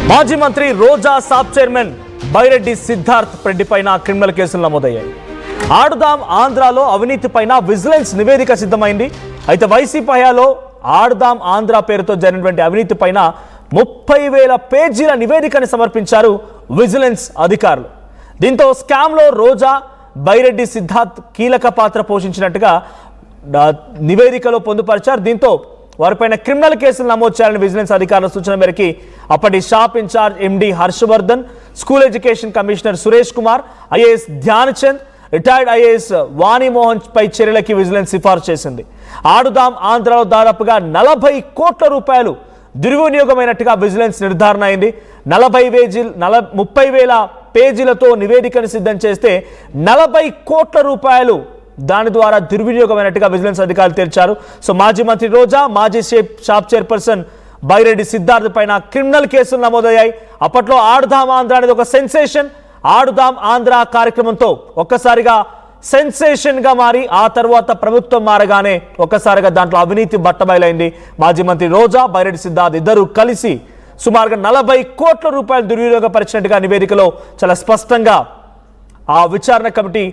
మాజీ మంత్రి రోజా సాబ్ చైర్మన్ బైరెడ్డి సిద్ధార్థ్ రెడ్డి పైన క్రిమినల్ కేసులు నమోదయ్యాయి. ఆడుదాం ఆంధ్రాలో అవినీతి పైన విజిలెన్స్ నివేదిక సిద్ధమైంది. అయితే వైసీపీ హయాంలో ఆడుదాం ఆంధ్ర పేరుతో జరిగినటువంటి అవినీతి పైన 30,000 పేజీల నివేదికను సమర్పించారు విజిలెన్స్ అధికారులు. దీంతో స్కామ్లో రోజా బైరెడ్డి సిద్ధార్థ్ కీలక పాత్ర పోషించినట్టుగా నివేదికలో పొందుపరిచారు. దీంతో వారిపైన క్రిమినల్ కేసులు నమోదు చేయాలని విజిలెన్స్ అధికారుల సూచన మేరకు అప్పటి షాప్ incharge MD Harshavardhan, school education commissioner Suresh Kumar, IAS Dhyanchand, retired IAS Vanimohan పై చర్యలకి విజిలెన్స్ సిఫార్సు చేసింది. ఆడుదాం ఆంధ్రాలో దాదాపుగా 40 కోట్ల రూపాయలు దుర్వినియోగమైనట్టుగా విజిలెన్స్ నిర్ధారణ అయింది. 30,000 పేజీలతో నివేదికను సిద్ధం చేస్తే 40 కోట్ల రూపాయలు దాని ద్వారా దుర్వినియోగమైనట్టుగా విజిలెన్స్ అధికారులు తేల్చారు. సో మాజీ మంత్రి రోజా, మాజీ షాప్ చైర్పర్సన్ బైరెడ్డి సిద్ధార్థ్ పైన క్రిమినల్ కేసులు నమోదయ్యాయి. అప్పట్లో ఆడుదాం ఆంధ్ర అనేది ఒక సెన్సేషన్. ఆడుదాం ఆంధ్ర కార్యక్రమంతో ఒక్కసారిగా సెన్సేషన్ గా మారి ఆ తర్వాత ప్రభుత్వం మారగానే ఒక్కసారిగా దాంట్లో అవినీతి బట్టబయలైంది. మాజీ మంత్రి రోజా, బైరెడ్డి సిద్ధార్థ్ ఇద్దరు కలిసి సుమారుగా 40 కోట్ల రూపాయలు దుర్వినియోగపరిచినట్టుగా నివేదికలో చాలా స్పష్టంగా ఆ విచారణ కమిటీ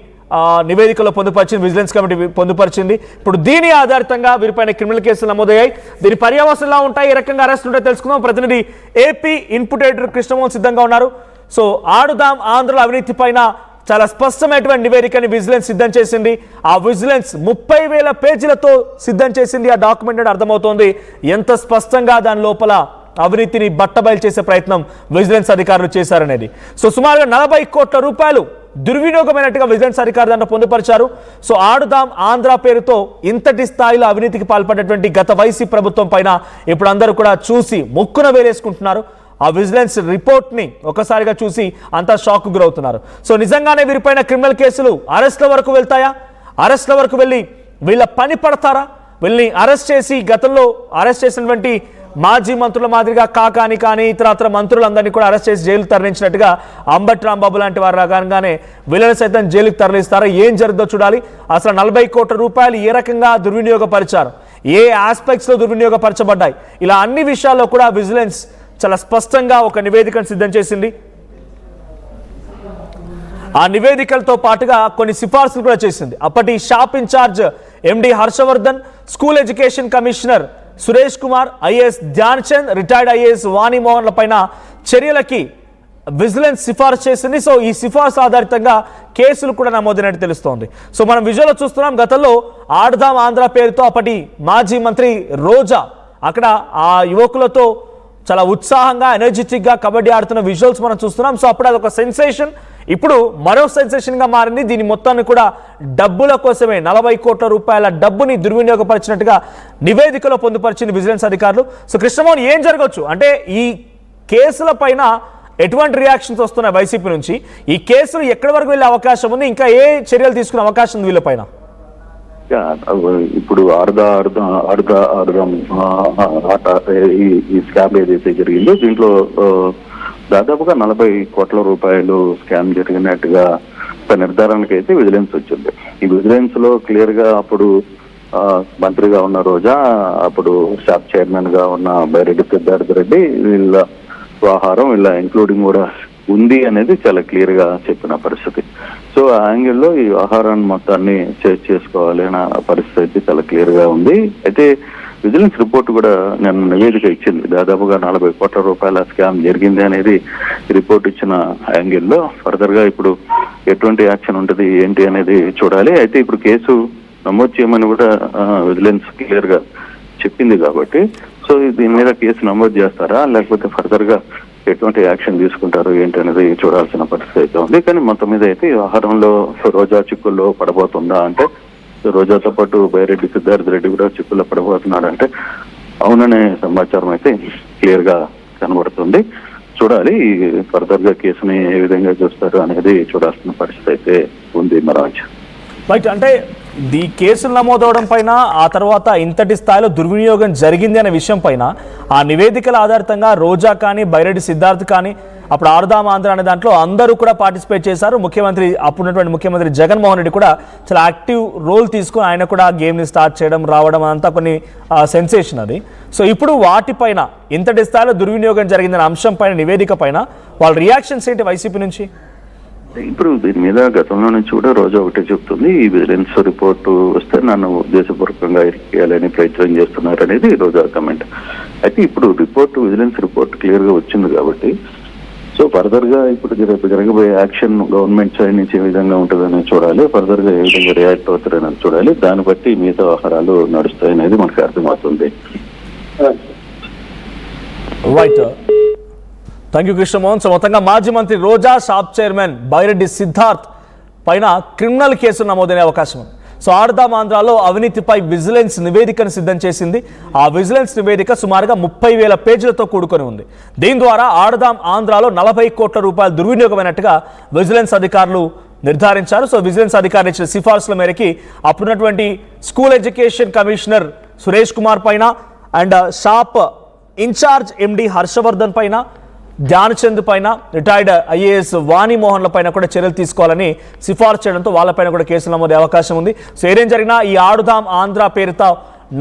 నివేదికలో పొందుపరిచింది, విజిలెన్స్ కమిటీ పొందుపరిచింది. ఇప్పుడు దీని ఆధారితంగా వీరిపైన క్రిమినల్ కేసులు నమోదయ్యాయి. దీని పర్యవసాలు ఎలా ఉంటాయి, ఏ రకంగా అరెస్ట్ ఉంటాయో తెలుసుకుందాం. ప్రతినిధి ఏపీ ఇన్పుట్ ఎడిటర్ కృష్ణమోహన్ సిద్ధంగా ఉన్నారు. సో ఆడుదాం ఆంధ్రలో అవినీతి పైన చాలా స్పష్టమైనటువంటి నివేదికని విజిలెన్స్ సిద్ధం చేసింది. ఆ విజిలెన్స్ 30,000 పేజీలతో సిద్ధం చేసింది. ఆ డాక్యుమెంట్ అర్థమవుతోంది ఎంత స్పష్టంగా దాని లోపల అవినీతిని బట్టబయలు చేసే ప్రయత్నం విజిలెన్స్ అధికారులు చేశారనేది. సో సుమారుగా 40 కోట్ల రూపాయలు దుర్వినియోగమైనట్టుగా విజిలెన్స్ అధికారులు దాంట్లో పొందుపరిచారు. సో ఆడుదాం ఆంధ్ర పేరుతో ఇంతటి స్థాయిలో అవినీతికి పాల్పడినటువంటి గత వైసీపీ ప్రభుత్వం పైన ఇప్పుడు అందరూ కూడా చూసి ముక్కున వేలేసుకుంటున్నారు. ఆ విజిలెన్స్ రిపోర్ట్ ని ఒకసారిగా చూసి అంతా షాక్ గురవుతున్నారు. సో నిజంగానే వీరిపైన క్రిమినల్ కేసులు అరెస్ట్ల వరకు వెళ్తాయా? అరెస్ట్ల వరకు వెళ్ళి వీళ్ళ పని పడతారా? వీళ్ళని అరెస్ట్ చేసి గతంలో అరెస్ట్ చేసినటువంటి మాజీ మంత్రుల మాదిరిగా కాకాని కానీ ఇతరత్ర మంత్రులందరినీ కూడా అరెస్ట్ చేసి జైలు తరలించినట్టుగా అంబటి రాంబాబు లాంటి వారు రాగానే వీళ్ళని సైతం జైలుకి తరలిస్తారా? ఏం జరుగుతుందో చూడాలి. అసలు 40 కోట్ల రూపాయలు ఏ రకంగా దుర్వినియోగపరిచారు, ఏ ఆస్పెక్ట్స్ లో దుర్వినియోగపరచబడ్డాయి, ఇలా అన్ని విషయాల్లో కూడా విజిలెన్స్ చాలా స్పష్టంగా ఒక నివేదికను సిద్ధం చేసింది. ఆ నివేదికలతో పాటుగా కొన్ని సిఫార్సులు కూడా చేసింది. అప్పటి షాప్ incharge MD Harshavardhan, school education commissioner Suresh Kumar, IAS Dhyanchand, retired IAS వాణిమోహన్ల పైన చర్యలకి విజిలెన్స్ సిఫార్సు చేసింది. సో ఈ సిఫార్సు ఆధారితంగా కేసులు కూడా నమోదైనట్టు తెలుస్తోంది. సో మనం విజువల్లో చూస్తున్నాం. గతంలో ఆడుదాం ఆంధ్ర పేరుతో అప్పటి మాజీ మంత్రి రోజా అక్కడ ఆ యువకులతో చాలా ఉత్సాహంగా ఎనర్జెటిక్గా కబడ్డీ ఆడుతున్న విజువల్స్ మనం చూస్తున్నాం. సో అప్పుడు అదొక సెన్సేషన్. ఇప్పుడు మరో సెన్సేషన్గా మారింది. దీని మొత్తాన్ని కూడా డబ్బుల కోసమే 40 కోట్ల రూపాయల డబ్బుని దుర్వినియోగపరిచినట్టుగా నివేదికలో పొందుపరిచింది విజిలెన్స్ అధికారులు. సో కృష్ణమోహన్, ఏం జరగవచ్చు అంటే ఈ కేసుల పైన ఎటువంటి రియాక్షన్స్ వస్తున్నాయి వైసీపీ నుంచి? ఈ కేసులు ఎక్కడి వరకు వెళ్ళే అవకాశం ఉంది? ఇంకా ఏ చర్యలు తీసుకునే అవకాశం ఉంది వీళ్ళపైన? ఇప్పుడు ఆడుదాం ఈ స్కామ్ ఏదైతే జరిగిందో దీంట్లో దాదాపుగా 40 కోట్ల రూపాయలు స్కామ్ జరిగినట్టుగా నిర్ధారణకి అయితే విజిలెన్స్ వచ్చింది. ఈ విజిలెన్స్ లో క్లియర్ గా అప్పుడు మంత్రిగా ఉన్న రోజా, అప్పుడు షాప్ చైర్మన్ గా ఉన్న బైరెడ్డి సిద్ధార్థ్ రెడ్డి వీళ్ళ వ్యవహారం వీళ్ళ ఇంక్లూడింగ్ కూడా ఉంది అనేది చాలా క్లియర్ గా చెప్పిన పరిస్థితి. సో ఆ యాంగిల్లో ఈ వ్యవహారాన్ని మొత్తాన్ని చేసుకోవాలి అనే పరిస్థితి చాలా క్లియర్ గా ఉంది. అయితే విజిలెన్స్ రిపోర్ట్ కూడా నేను నివేదిక ఇచ్చింది. దాదాపుగా 40 కోట్ల రూపాయల స్కామ్ జరిగింది అనేది రిపోర్ట్ ఇచ్చిన యాంగిల్లో ఫర్దర్ గా ఇప్పుడు ఎటువంటి యాక్షన్ ఉంటుంది ఏంటి అనేది చూడాలి. అయితే ఇప్పుడు కేసు నమోదు చేయమని కూడా విజిలెన్స్ క్లియర్ గా చెప్పింది కాబట్టి సో దీని మీద కేసు నమోదు చేస్తారా లేకపోతే ఫర్దర్ గా ఎటువంటి యాక్షన్ తీసుకుంటారు ఏంటి అనేది చూడాల్సిన పరిస్థితి అయితే ఉంది. కానీ మొత్తం మీద అయితే వ్యవహారంలో రోజా చిక్కుల్లో పడబోతుందా అంటే, రోజాతో పాటు బైరెడ్డి సిద్ధార్థ్ రెడ్డి కూడా చిక్కుల్లో పడబోతున్నాడు అంటే అవుననే సమాచారం అయితే క్లియర్ గా కనబడుతుంది. చూడాలి ఫర్దర్ గా కేసుని ఏ విధంగా చూస్తారు అనేది చూడాల్సిన పరిస్థితి అయితే ఉంది. మరాజ్ రైట్, అంటే ఈ కేసులు నమోదవడం పైన ఆ తర్వాత ఇంతటి స్థాయిలో దుర్వినియోగం జరిగింది అనే విషయం పైన ఆ నివేదికల ఆధారితంగా రోజా కానీ బైరెడ్డి సిద్ధార్థ్ కానీ అప్పుడు ఆడుదాం ఆంధ్ర అనే దాంట్లో అందరూ కూడా పార్టిసిపేట్ చేశారు. అప్పుడున్నటువంటి ముఖ్యమంత్రి జగన్మోహన్ రెడ్డి కూడా చాలా యాక్టివ్ రోల్ తీసుకుని ఆయన కూడా గేమ్ని స్టార్ట్ చేయడం రావడం అంతా కొన్ని సెన్సేషన్ అది. సో ఇప్పుడు వాటిపైన ఇంతటి స్థాయిలో దుర్వినియోగం జరిగిందనే అంశం పైన నివేదిక పైన వాళ్ళ రియాక్షన్స్ ఏంటి వైసీపీ నుంచి? ఇప్పుడు దీని మీద గతంలో నుంచి కూడా రోజు ఒకటే చెప్తుంది, ఈ విజిలెన్స్ రిపోర్టు వస్తే నన్ను ఉద్దేశపూర్వకంగా ఇరికేయాలని ప్రయత్నం చేస్తున్నారు అనేది రోజా కమెంట్. అయితే ఇప్పుడు విజిలెన్స్ రిపోర్ట్ క్లియర్ గా వచ్చింది కాబట్టి సో ఫర్దర్ గా ఇప్పుడు జరగబోయే యాక్షన్ గవర్నమెంట్ సైడ్ నుంచి ఏ విధంగా ఉంటుందని చూడాలి, ఫర్దర్ గా ఏ విధంగా రియాక్ట్ అవుతారని చూడాలి. దాన్ని బట్టి మిగతా వ్యవహారాలు నడుస్తాయనేది మనకు అర్థమవుతుంది. Right, thank you Krishnamohan. So మొత్తంగా మాజీ మంత్రి రోజా, షాప్ చైర్మన్ బైరెడ్డి సిద్ధార్థ్ పైన క్రిమినల్ కేసులు నమోదైన అవకాశం ఉంది. సో ఆడుదాం ఆంధ్రాలో అవినీతిపై విజిలెన్స్ నివేదికను సిద్ధం చేసింది. ఆ విజిలెన్స్ నివేదిక సుమారుగా 30,000 పేజీలతో కూడుకొని ఉంది. దీని ద్వారా ఆడుదాం ఆంధ్రాలో 40 కోట్ల రూపాయలు దుర్వినియోగమైనట్టుగా విజిలెన్స్ అధికారులు నిర్ధారించారు. సో విజిలెన్స్ అధికారులు ఇచ్చిన సిఫార్సుల మేరకి అప్పుడున్నటువంటి school education commissioner Suresh Kumar పైన and shop incharge MD Harshavardhan పైన, ధ్యాన్చంద్ పైన, రిటైర్డ్ ఐఏఎస్ వాణిమోహన్ల పైన కూడా చర్యలు తీసుకోవాలని సిఫార్సు చేయడంతో వాళ్ళపైన కూడా కేసులు నమోదే అవకాశం ఉంది. సో ఏదేం జరిగినా ఈ ఆడుదాం ఆంధ్ర పేరుతో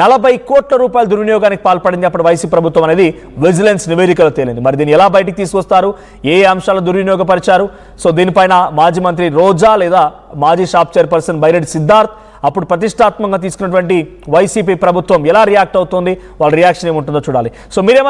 40 కోట్ల రూపాయల దుర్వినియోగానికి పాల్పడింది అప్పుడు వైసీపీ ప్రభుత్వం అనేది విజిలెన్స్ నివేదికలో తేలింది. మరి దీన్ని ఎలా బయటికి తీసుకొస్తారు, ఏ అంశాలు దుర్వినియోగపరిచారు? సో దీనిపైన మాజీ మంత్రి రోజా లేదా మాజీ షాప్ చైర్పర్సన్ బైరెడ్డి సిద్ధార్థ్ అప్పుడు ప్రతిష్టాత్మకంగా తీసుకున్నటువంటి వైసీపీ ప్రభుత్వం ఎలా రియాక్ట్ అవుతుంది, వాళ్ళ రియాక్షన్ ఏముంటుందో చూడాలి. సో మీరేమన్నా